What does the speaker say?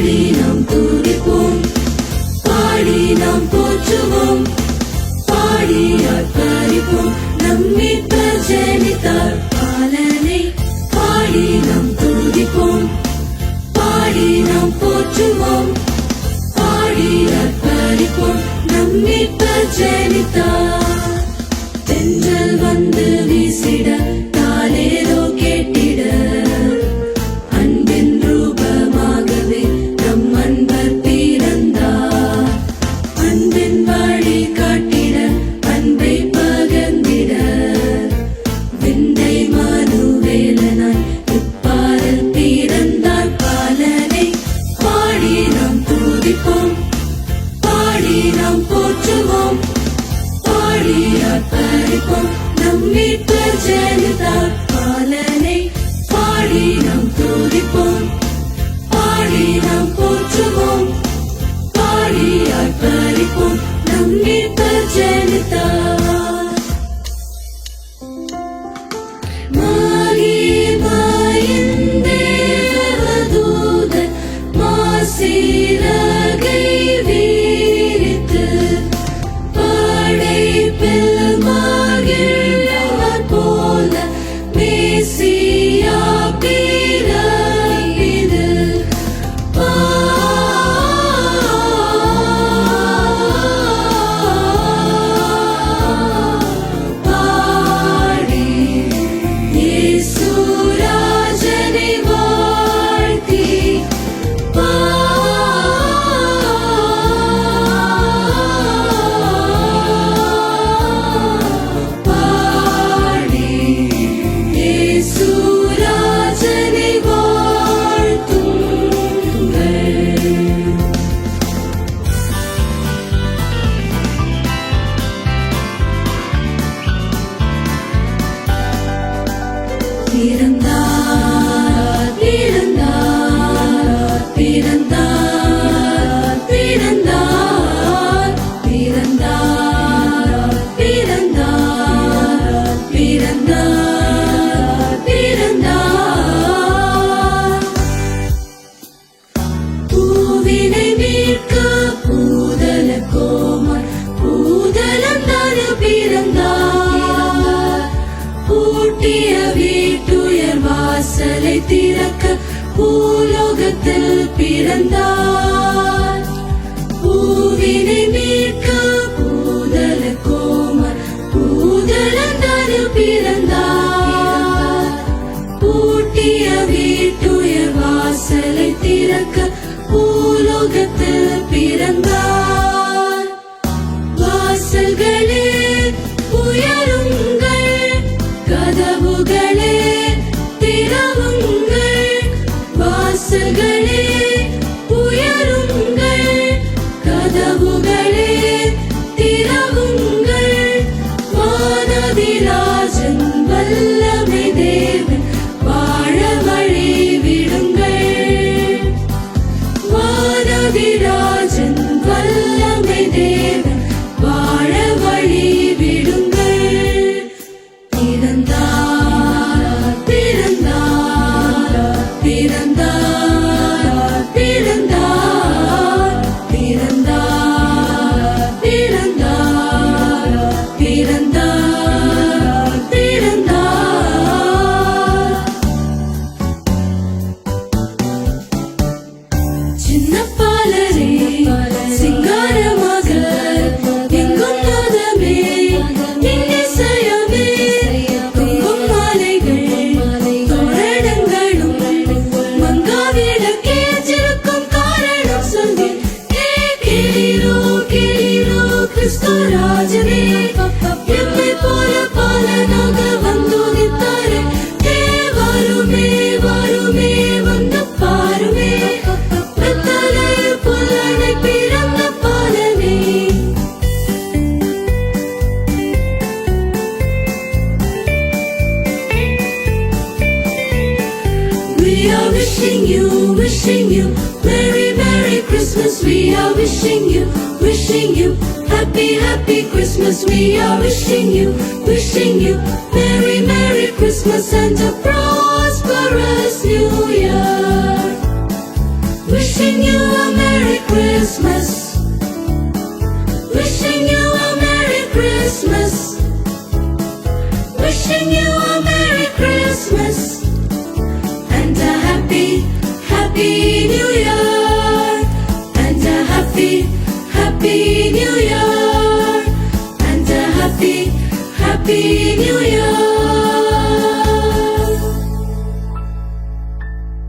பாடி நாம் துதிப்போம், பாடி நாம் போற்றுவோம், பாடி ஆர்ப்பரிப்போம். நம் மீட்பர் ஜெனித்தார் பாலனை பாடி நாம் துதிப்போம், பாடி நாம் போற்றுவோம், பாடி ஆர்ப்பரிப்போம். நம் மீட்பர் ஜெனித்தார். தென்றல் வந்து வீசிட தாலேலோ கேட்டிட அன்பின் ரூபமாகவே நம் அன்பர் பிறந்தார். அன்பின் வழி காட்டிட அன்பை பகர்ந்திட விந்தை மனுவேலனாய் இப்பாரில் பிறந்தார் பாலனை பாடி நாம் துதிப்போம், பாடி நாம் போற்றுவோம், பாடி ஆர்ப்பரிப்போம். நம் மீட்பர் ஜெனித்தார் பாலனை பாடி நாம் துதிப்போம், பாடி நாம் போற்றுவோம், பாடி ஆர்ப்பரிப்போம். நம் மீட்பர் ஜெனித்தார். மகிமையின் தேவதூதன் மாசிறகை விரித்து படைப்பில் மகிழ்வார் போல மேசியா பிறப்பிது. பாடி இயேசு ராஜனை வாழ்த்தி பாடி இயேசு ராஜனை வாழ்த்துங்கள். பிறந்தார் பிறந்தார் பிறந்தார் பிறந்தார் பிறந்தார் பிறந்தார் பிறந்தார் பிறந்தார். பூவினை மீட்க பூதல கோமார் பூதலந்தாரு பிறந்தார். பூட்டிய வீட்டுயர் வாசலை திறக்க பூலோகத்தில் பிறந்தார். பூவினை மீட்க பூதல கோமார் பூதலந்தாரு பிறந்தார். பூட்டிய வீட்டுயர் வாசலை திறக்க பூலோகத்தில் பிறந்தார். வாசல்களே உயருங்கள், கதவுகளே திறவுங்கள். வாசல்களே உயருங்கள், கதவுகளே திறவுங்கள். வானதிராஜன் வல்லமை தேவன் வாழ வழி விடுங்கள். வானதிராஜன் வல்லமை தேவன் வாழ வழி விடுங்கள். பிறந்தார் பிறந்தார் பிறந்தார் பிறந்தார் பிறந்தார் பிறந்தார் பிறந்தார் பிறந்தார். சின்ன பாலரே சிங்காரமாக எங்கும் நாதமே இன்னிசையமே தொங்கும் மாலைகள் தோரணங்களும் மங்காவிளக்கே சிறுக்கும் காரணம் சொல்லி கேளீரோ கேளீரோ கிறிஸ்து ராஜனே எம்மை போல பாலனாக வந்துதித்தாரே. வருமே வருமே வந்து பாருமே வெத்தலை புல்லனை பிறந்த பாலனே. We are wishing you Merry Merry Christmas. We are wishing you Happy Happy Christmas. We are wishing you Merry Merry Christmas and a prosperous New Year. Wishing you Happy New